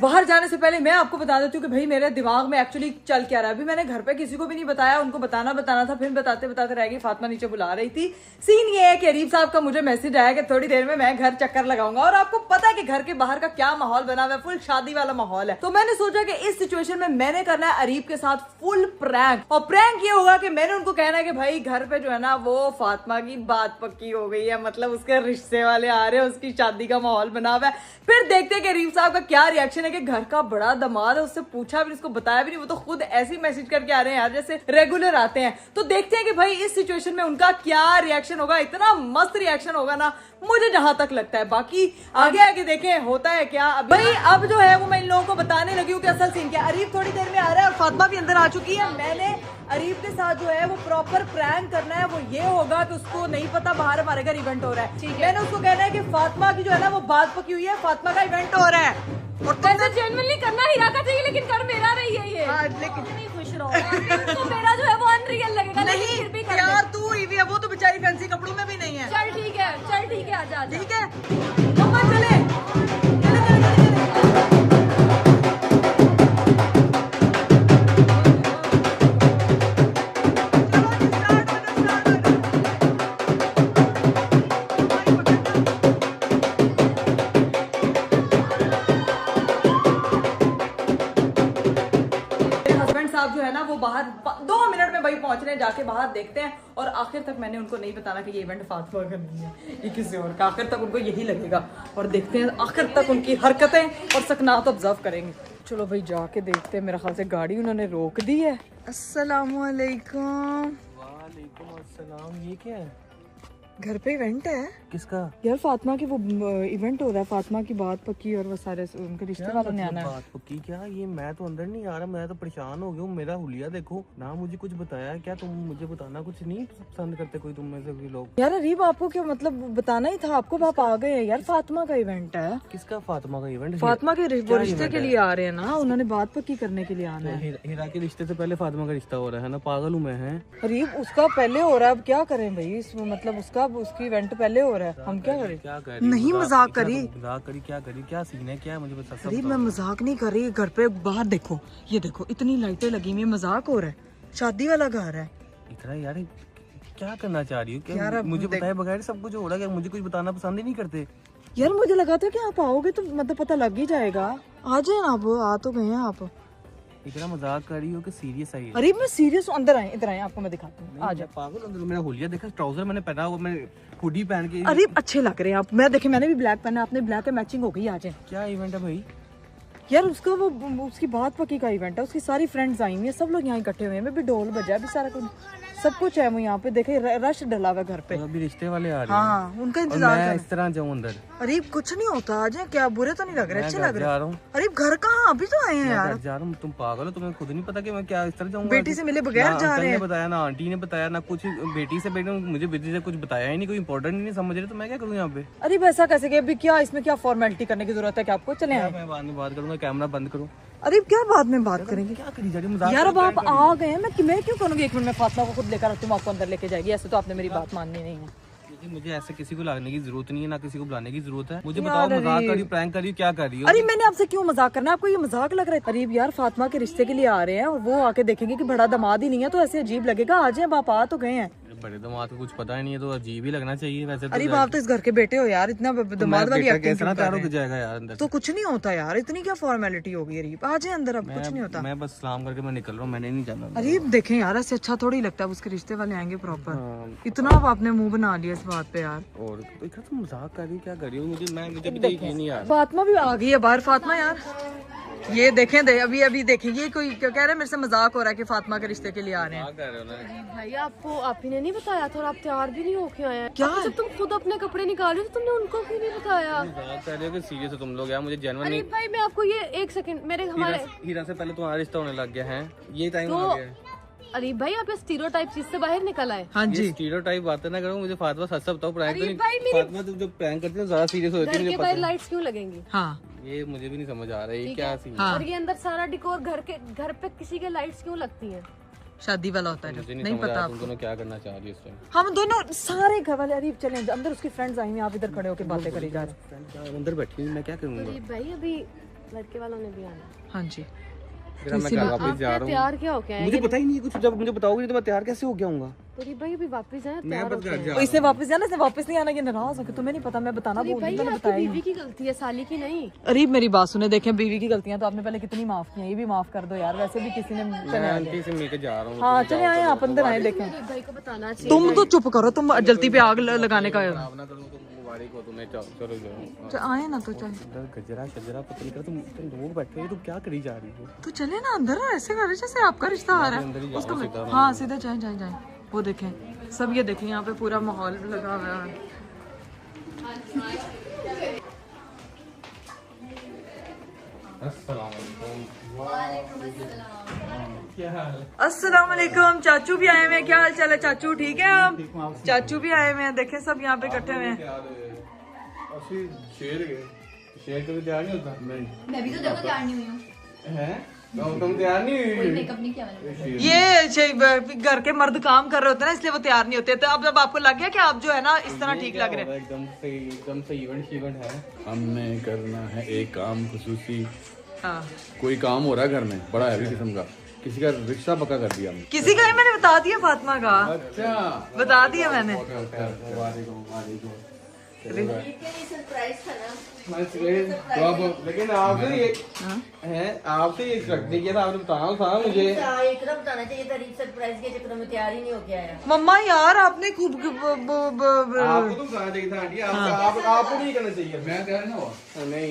बाहर जाने से पहले मैं आपको बता देती हूँ कि भाई मेरे दिमाग में एक्चुअली चल क्या रहा है। अभी मैंने घर पे किसी को भी नहीं बताया, उनको बताना था, फिर बताते बताते रह गई। फातिमा नीचे बुला रही थी। सीन ये है कि अरीब साहब का मुझे मैसेज आया कि थोड़ी देर में मैं घर चक्कर लगाऊंगा, और आपको पता है कि घर के बाहर का क्या माहौल बना हुआ है, फुल शादी वाला माहौल है। तो मैंने सोचा कि इस सिचुएशन में मैंने करना है अरीब के साथ फुल प्रैंक, और प्रैंक ये होगा कि मैंने उनको कहना है कि भाई घर पे जो है ना वो फातिमा की बात पक्की हो गई है, मतलब उसके रिश्ते वाले आ रहे हैं, उसकी शादी का माहौल बना हुआ है। फिर देखते हैं कि अरीब साहब का क्या रिएक्शन है कि घर का बड़ा दामाद है, उससे पूछा भी, उसको बताया भी नहीं, वो तो खुद ऐसे ही मैसेज करके आ रहे हैं यार जैसे रेगुलर आते हैं। तो देखते हैं कि भाई इस सिचुएशन में उनका क्या रिएक्शन होगा। इतना मस्त रिएक्शन होगा ना मुझे जहां तक लगता है, बाकी आगे आगे देखें होता है क्या। भाई अब जो है वो मैं इन लोगों को बताने लगी हूँ कि असल सीन क्या। अरीब थोड़ी देर में आ रहा है और फातिमा भी अंदर आ चुकी है। मैंने अरीब के साथ जो है वो प्रॉपर प्रैंक करना है। वो ये होगा कि उसको नहीं पता बाहर हमारे घर इवेंट हो रहा है। मैंने उसको कहना है कि फातिमा की जो है ना वो बात पकी हुई है, फातिमा का इवेंट हो रहा है, और वैसे जेन्युइनली करना हीरा का चाहिए, लेकिन कर मेरा रही है ये। लेकिन नहीं खुश रहो तो मेरा जो है वो अनरियल लगेगा। नहीं फिर भी कर यार तू हुई है, वो तो बेचारी फैंसी कपड़ों में भी नहीं है। चल ठीक है, चल ठीक है, आजा आजा। ठीक है मम्मा चले चले चले चले चले। साहब जो है ना वो बाहर 2 मिनट में भाई पहुंच रहे हैं, जाके बाहर देखते हैं। और आखिर तक मैंने उनको नहीं बताना कि ये इवेंट फातिमा का नहीं है, ये किसी और का। आखिर तक उनको यही लगेगा, और देखते हैं आखिर तक उनकी हरकतें और सकनात ऑब्जर्व करेंगे। चलो भाई जाके देखते हैं। मेरा ख्याल से गाड़ी उन्होंने रोक दी है। अस्सलाम वालेकुम। वालेकुम अस्सलाम। ये क्या है? घर पे इवेंट है। किसका? यार फातिमा की वो इवेंट हो रहा है, फातिमा की बात पक्की, और वो सारे उनके रिश्ते वालों ने आना है। बात पक्की क्या? ये मैं तो अंदर नहीं आ रहा, मैं तो परेशान हो गया हूँ। मेरा हुलिया देखो ना, मुझे कुछ बताया क्या? तुम मुझे बताना कुछ नहीं पसंद करते कोई तुम में से कोई लोग? यार अरीब आपको क्या मतलब बताना ही था आपको, आप आ गए हैं यार। फातिमा का इवेंट है। किसका फातिमा का इवेंट? फातिमा के वो रिश्ते के लिए आ रहे हैं ना, उन्होंने बात पक्की करने के लिए आना है। हीरा के रिश्ते से पहले फातिमा का रिश्ता हो रहा है ना? पागल हूँ मैं? है अरीब उसका पहले हो रहा है, अब क्या करें भाई इसमें, मतलब उसकी इवेंट पहले हो रहा है, हम क्या करें? क्या कर नहीं मजाक करी, मजाक करी क्या करी? क्या सीन है? क्या मुझे बता। अरीब मैं मजाक नहीं कर रही। घर पे बाहर देखो, ये देखो इतनी लाइटें लगी हुई, मजाक हो रहा है, शादी वाला घर है। इतना यार क्या करना चाह रही हो? क्या यार मुझे बताए बगैर सब कुछ हो रहा है? मुझे कुछ बताना पसंद ही नहीं करते यार। मुझे लगा था कि आप आओगे तो मतलब पता लग ही जाएगा। आ जाए ना, आप आ तो गए हैं आप। इतना मजाक कर रही हो कि सीरियस आई है? अरे मैं सीरियस हूँ, अंदर आए, इधर आए, आपको मैं दिखाती हूँ। आ जाओ। पागल अंदर मेरा हुलिया देखा, ट्राउजर मैंने पहना हुआ, मैं हुडी पहन के। अरे अच्छे लग रहे हैं आप। मैं देखे, मैंने भी ब्लैक पहना, आपने ब्लैक है, मैचिंग हो गई। आ जाए। क्या इवेंट है भाई? यार उसका वो उसकी बात पक्की का इवेंट है, उसकी सारी फ्रेंड्स आई हुई है, सब लोग यहाँ इकट्ठे हुए हैं। मैं भी ढोल बजा भी, सारा कुछ सब कुछ है। वो यहाँ पे देखे रश डला हुआ घर पे। अभी रिश्ते वाले आ रहे हैं। हाँ उनका इंतजार मैं इस तरह जाऊँ अंदर? अरे कुछ नहीं होता, आ जाए। क्या बुरे तो नहीं लग रहे, अच्छे लग रहे हैं। अरे घर कहाँ, अभी तो आए हैं यार। जा रहा हूँ। तुम पागल हो? तुम्हें खुद नहीं पता कि मैं क्या इस तरह जाऊँगा? बेटी से मिले बगैर जा रहे हैं। बताया ना, आंटी ने बताया ना कुछ। बेटी से बेटे मुझे बेटी से कुछ बताया ही नहीं, कोई इंपॉर्टेंट नहीं समझ रहे, तो मैं क्या करूँ यहाँ पे? अरे वैसा कैसे कि अभी क्या इसमें क्या फॉर्मेलिटी करने की जरूरत है? क्या आपको चले आए? मैं बाद में बात करूँगा, कैमरा बंद करो। अरे क्या बाद में बात करेंगे? क्या करी जा रही है? यार अब आप आ गए हैं, मैं क्यों करूंगी? 1 मिनट में फातिमा को खुद लेकर आती हूँ, आपको अंदर लेके जाएगी। ऐसे तो आपने मेरी बात माननी नहीं है। मुझे ऐसे किसी को लाने की जरूरत नहीं है, ना किसी को बुलाने की जरूरत है। मुझे बताओ, मजाक कर रही, प्रैंक कर रही, क्या कर रही हो? अरे मैंने आपसे क्यों मजाक करना है? आपको ये मजाक लग रहा है? अरीब यार फातिमा के रिश्ते के लिए आ रहे हैं, और वो आके देखेंगे कि बड़ा दामाद ही नहीं है, तो ऐसे अजीब लगेगा। आ जाए, आप आ तो गए हैं। बड़े दामाद को कुछ पता ही नहीं है तो अजीब ही लगना चाहिए वैसे तो। अरे आप तो इस घर के बेटे हो यार, इतना दामाद वाली एक्टिंग क्यों कर रहे हैं? जाएगा यार अंदर तो कुछ नहीं होता यार, इतनी क्या फॉर्मेलिटी होगी? अरीब आ जाए अंदर, अब कुछ नहीं होता। मैं बस सलाम करके मैं निकल रहा हूँ, मैंने नहीं जाना। अरीब देखें यार, ऐसे अच्छा थोड़ी लगता है, उसके रिश्ते वाले आएंगे प्रॉपर। इतना अब आपने मुंह बना लिया इस बात पे यार। और तुम मजाक कर रही क्या कर रही हो? मुझे अभी नहीं यार। फातिमा भी आ गई है बाहर। फातिमा यार ये देखें, अभी देखें, ये कोई क्या कह रहा है? मेरे से मजाक हो रहा है कि फातिमा के रिश्ते के लिए आ रहे हैं। भाई आपको आप ही ने नहीं बताया था, और आप तैयार भी नहीं होके आए हैं। क्या? जब तुम खुद अपने कपड़े निकाल रहे हो तो तुमने उनको क्यों नहीं बताया? मजाक कर रहे हो कि सीरियस हो तुम लोग यार? मुझे जेन्युइन अरे भाई मैं आपको ये 1 सेकंड, मेरे हमारे हीरा से पहले तुम्हारा रिश्ता होने लग गया है, ये टाइम तो हो गया। अरे भाई आप स्टीरियोटाइप चीज से बाहर निकल आए। हाँ जी, स्टीरियोटाइप बातें ना करो। मुझे फातिमा सच सच बताओ, प्रैंक तो अरे भाई नहीं। फातिमा तुम जब प्रैंक करती हो ज्यादा सीरियस हो जाती घर है, के मुझे बाहर पता लाइट्स क्यों लगेंगी? हाँ है। ये मुझे भी नहीं समझ आ रहा है, ये ठीक क्या है? सीन हाँ। और ये अंदर सारा डिकोर घर पे किसी के लाइट्स क्यों लगती हैं? शादी वाला होता है, मुझे नहीं समझ आ पता रहा तुम आपको? दोनों क्या करना चाह रही हो इस टाइम? हम दोनों सारे घर वाले। अरीब चले अंदर, उसकी फ्रेंड्स आई हुई हैं, आप इधर खड़े होकर बातें करी जा रहे हैं। अंदर बैठी हूँ, मैं क्या करूँगा? अरे भाई अभी लड़के वालों ने भी आना। हाँ जी। मैं घर वापस जा रहा हूँ। तैयार क्या हो गया है? मुझे पता ही नहीं है कुछ, जब मुझे बताओगे तो मैं तैयार कैसे हो गया हूँगा। तो भाई अभी वापस जाए, मैं तैयार बस घर जा तो इसने वापस जाना, इसने वापस नहीं आना, ये नाराज हो, तुम्हें नहीं पता, मैं बताना भूल गई, मैंने बताया ही बीवी की गलती है, साली की नहीं। अरे मेरी बात सुने, देखें बीवी की गलतियां तो आपने पहले कितनी माफ की हैं, ये भी माफ कर दो यार, वैसे भी किसी ने मैं आंटी से मिलकर जा रहा हूँ। हाँ चले आए आप अंदर आए, देखें अरे भाई को बताना चाहिए। तुम तो चुप करो, तुम जल्दी पे आग लगाने का खराब ना करूँ तो मुबारक हो तुम्हें। चलो जाओ। आए ना तो चल, गजरा शजरा पता नहीं, तुम लोग बैठे हो, तुम क्या करी जा रही हो? तो चले ना अंदर, ऐसे कर जैसे आपका रिश्ता आ रहा है उसको। हाँ सीधे जाए जाए जाए, वो देखें सब, ये देखें यहाँ पे पूरा माहौल लगा हुआ है। अस्सलाम वालेकुम। चाचू भी आए हुए हैं, क्या हाल चाल है चाचू? ठीक है आप? चाचू भी आए हुए हैं, देखें सब यहाँ पे इकट्ठे हुए हैं। शेर कभी तैयार नहीं होता। मैं भी तो देखो तैयार नहीं हुई हूँ। हैं? तुम तैयार नहीं हुई? मेकअप नहीं किया मैंने। ये घर के मर्द काम कर रहे होते हैं ना, इसलिए वो तैयार नहीं होते। तो अब जब आपको लग गया कि आप जो है ना इस तरह ठीक लग रहे हैं। एकदम सही इवेंट है। हमने करना है एक काम खुसूसी। हाँ। कोई काम हो रहा है घर में बड़ा हैवी किस्म का, किसी का रिश्ता पक्का कर दिया हमने। किसी का ही मैंने बता दिया, फातिमा का अच्छा बता दिया मैंने। लेकिन आपने ये है, आपसे ये एक्सपेक्ट नहीं किया था, आपने बताना था मुझे। इतना बताना चाहिए था, सरप्राइज के चक्कर में तैयार ही नहीं हो गया है। मम्मा यार आपने खूब आपको तो बताना चाहिए था आंटी, आपको नहीं करना चाहिए। मैं तैयार ना हुआ। नहीं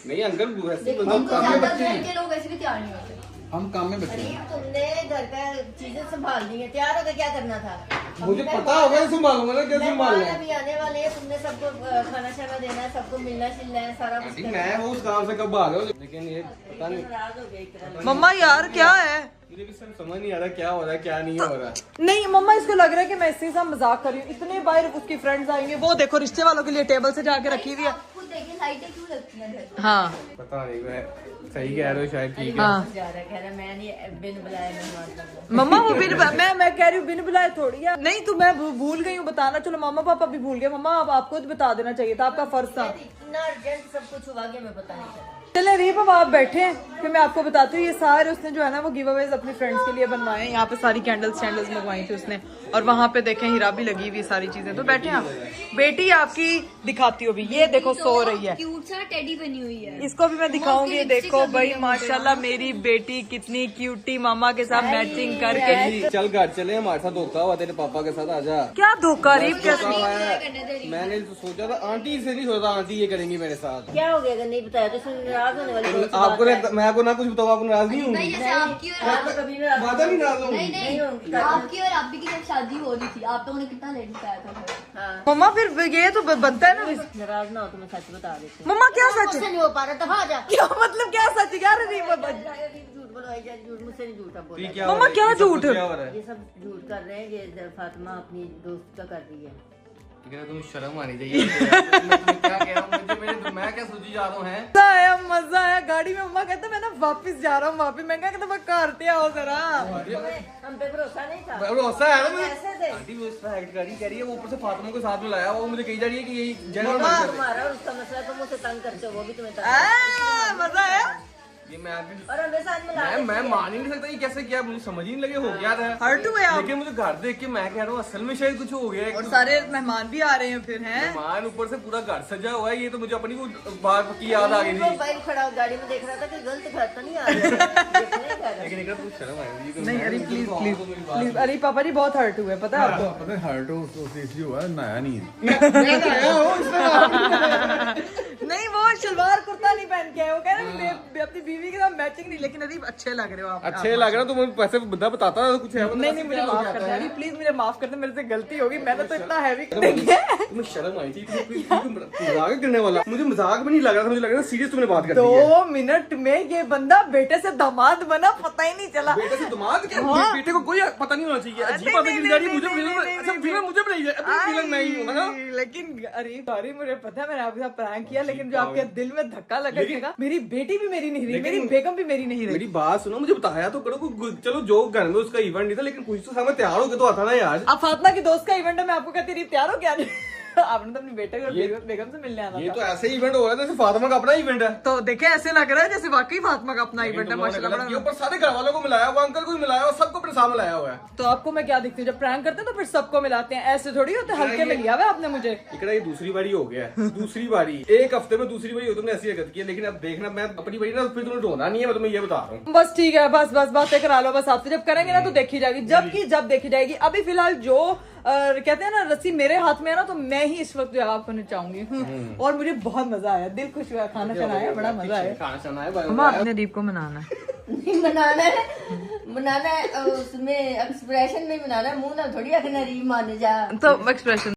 नहीं अंकल, वैसे हम तो ज्यादा घर के लोग ऐसे भी तैयार नहीं होते। हम काम में बचे अरे हैं। तुमने घर का चीजें संभाल दी है, तैयार होकर क्या करना था? मुझे पता होगा, संभालूंगा ना, कैसे संभालूंगा। अभी आने वाले हैं, तुमने सबको खाना शाना देना है, सबको मिलना शिलना है, सारा कुछ करना है। मैं वो उस काम से कब आ रहा हूँ, लेकिन ये पता नहीं, नाराज हो गया एक तरह। मम्मा यार क्या है? मुझे भी सब समझ नहीं आ रहा क्या हो रहा है क्या नहीं हो रहा। नहीं मम्मा, इसको लग रहा है कि मैं इससे साथ मजाक कर रही हूँ। इतने बाहर उसकी फ्रेंड्स आएंगे, वो देखो रिश्ते वालों के लिए टेबल से जाके रखी हुई है। खुद देखिए लाइटें क्यों लगती हैं घर? हाँ पता नहीं, मैं सही कह रहे हो शायद, ठीक है। हाँ जा रहा है, कह रहा है मैं नहीं बिन बुलाए मेहमान। मम्मा वो मैं कह रही हूँ बिन बुलाए थोड़ी है। नहीं तो मैं भूल गई हूँ बताना। चलो मामा पापा भी भूल गए। मम्मा अब आपको तो बता देना चाहिए था, आपका फर्ज था। इतना अर्जेंट सब कुछ हुआ कि मैं पता नहीं चला। चले रीप अब आप बैठे हैं, फिर मैं आपको बताती हूँ। ये सारे उसने जो है ना वो गिव अवेज अपने फ्रेंड्स के लिए बनवाए हैं। यहाँ पे सारी कैंडल्स मंगवाई थी उसने, और वहाँ पे देखें हीरा भी लगी हुई सारी चीजें। तो बैठे हैं आप। बेटी आपकी दिखाती हूँ भी, ये देखो सो रही है, क्यूट सा टेडी बनी हुई है। इसको भी मैं दिखाऊंगी। देखो भाई माशाल्लाह मेरी बेटी कितनी क्यूटी, मामा के साथ मैचिंग करके। चल घर चले, हमारे साथ धोखा हुआ तेरे पापा के साथ, आजा। क्या धोखा रीप कैसे? मैंने तो सोचा था, आंटी से नहीं सोचा आंटी ये करेंगी मेरे साथ। क्या हो गया अगर नहीं बताया तो सुन नाराज होने वाली कौन सी आपको बात है? मैं आपको ना कुछ बताऊँ, आपको नाराज नहीं होंगी? जैसे आपकी और आप तो कभी नाराज बात नहीं नाराज होंगी। नहीं होंगी। आपकी और आप की जब शादी हो रही थी, आप लोगों ने कितना लेट बताया था? हाँ, मम्मा फिर ये तो बनता है ना। नाराज ना हो तो मैं सच बता देती हूँ। मम्मा क्या सच? मुझसे नहीं हो पा रहा था, हाँ जा। क्या मतलब क्या सच? क्या रीप? झूठ बोलो, झूठ मुझसे नहीं झूठा बोला। क्या मम्मा हो रहा है? क्या ये सब झूठ? कुछ क्या हो रहा है? ये सब झूठ कर रहे हैं, ये फातिमा अपनी दोस्त का कर रही है। ठीक है, तुम्हें शर्म आनी चाहिए। मैं तुम्हें क्या कह रहा हूँ, मुझे मेरे मैं क्या सोची जा रहा हूँ हैं? मजा आया गाड़ी में। मम्मा कहते मैं ना वापस जा रहा हूँ वापस। मैं कहता मैं करते आओ जरा। हम पे भरोसा नहीं था। भरोसा है ना मुझे। कैसे थे? आंटी वो इस तरह एक्ट कर रही है, वो ऊपर से फातिमा को साथ में लाया, वो मुझे कही जा रही है कि यही जनरल मम्मा, मैटर है। तुम्हारा और उसका मसला, तुम उसे तंग करते हो, वो भी तुम्हें तंग करता है। मजा आया। ये मैं अभी और हमें साथ में ला मैं मान ही नहीं सकता ये कैसे किया, मुझे समझ ही नहीं लगे हो क्या था। हर्ट हुए आप? लेकिन मुझे घर देख के मैं कह रहा हूँ असल में शायद कुछ हो गया है। और सारे मेहमान भी आ रहे हैं फिर हैं। मेहमान ऊपर से पूरा घर सजा हुआ है, ये तो मुझे अपनी वो बात की याद आ गई थी। बाइक खड़ा गाड़ी में देख रहा था कि गलत घर तो नहीं आ रहा। लेकिन एक कुछ शर्म आई। नहीं अरे प्लीज प्लीज प्लीज। अरे पापा जी बहुत हर्ट हुए, पता है आपको? पता है हर्ट हो तो इसलिए हुआ, नया नहीं है। नहीं वो शलवार कुर्ता नहीं पहन के आए, वो कह रहे हैं अपनी बीवी के साथ मैचिंग नहीं। लेकिन अरे अच्छे लग रहे हो आप। अच्छे लग रहा, तुम पैसे बंदा बताता है कुछ है। नहीं नहीं मुझे माफ कर दे अरे प्लीज, मुझे माफ कर दे, मेरे से गलती होगी। मैंने तो इतना हैवी तुम्हें शर्म आई थी, मजाक करने वाला। मुझे मजाक भी नहीं लग रहा था, मुझे लग रहा था सीरियस तुमने बात कर दी है। 2 मिनट में ये बंदा बेटे से दामाद बना, पता ही नहीं चला। बेटे से दामाद क्या? बेटे को कोई पता नहीं होना चाहिए। अजीब नहीं, बात नहीं, है मुझे नहीं, फिल्म, नहीं, अच्छा नहीं, फिल्म मुझे बनाई है, अपनी फिल्म मैं ही हूँ ना। लेकिन अरे सॉरी, मुझे पता है मैंने आपके साथ प्रैंक किया, लेकिन जो आपके दिल में धक्का लगा, मेरी बेटी भी मेरी नहीं रही, मेरी बेगम भी मेरी नहीं रही। मेरी बात सुनो, मुझे बताया तो करो। चलो जो घर में उसका इवेंट नहीं था, लेकिन कुछ तो समय तैयार हो गया तो आता ना यार। अब फातिमा की दोस्त का इवेंट है, मैं आपको कहती रही तैयार हो क्या? नहीं आपने तो अपने बेटे को बेगम से मिलने आना ये था। तो ऐसे ही इवेंट हो रहा है जैसे फातिमा का अपना इवेंट है। तो देखे ऐसे लग रहा है जैसे वाकई फातिमा का अपना इवेंट है माशाल्लाह। ये ऊपर सारे घर वालों को मिलाया हुआ, अंकल को भी मिलाया हुआ, सबको अपने सामने लाया हुआ है। तो आपको मैं क्या दिखती हूँ जब प्रैंक करते हैं तो फिर सबको मिलाते हैं, ऐसे थोड़ी होते, हल्के में लिया हुआ है आपने मुझे। इकड़ा ये दूसरी बारी हो गया है, दूसरी बारी, एक हफ्ते में दूसरी बारी हो तुमने ऐसी हरकत की है। लेकिन अब देखना, मैं अपनी बारी ना फिर तुम्हें ढोना नहीं है, मैं तुम्हें ये बता रहा हूँ। बस ठीक है, बस बस बातें करा लो बस आपसे, जब करेंगे ना तो देखी जाएगी, जब देखी जाएगी। अभी फिलहाल जो कहते हैं ना रस्सी मेरे हाथ में है ना, तो मैं ही इस वक्त जवाब करना चाहूंगी। और मुझे बहुत मजा आया, दिल खुश हुआ, खाना खाना आया, बड़ा मजा आया। खाना शाना है अपने दीप को मनाना है। नहीं बनाना है उसमें एक्सप्रेशन में बनाना है, मुंह ना थोड़ी रखना रीम मान जा। तो एक्सप्रेशन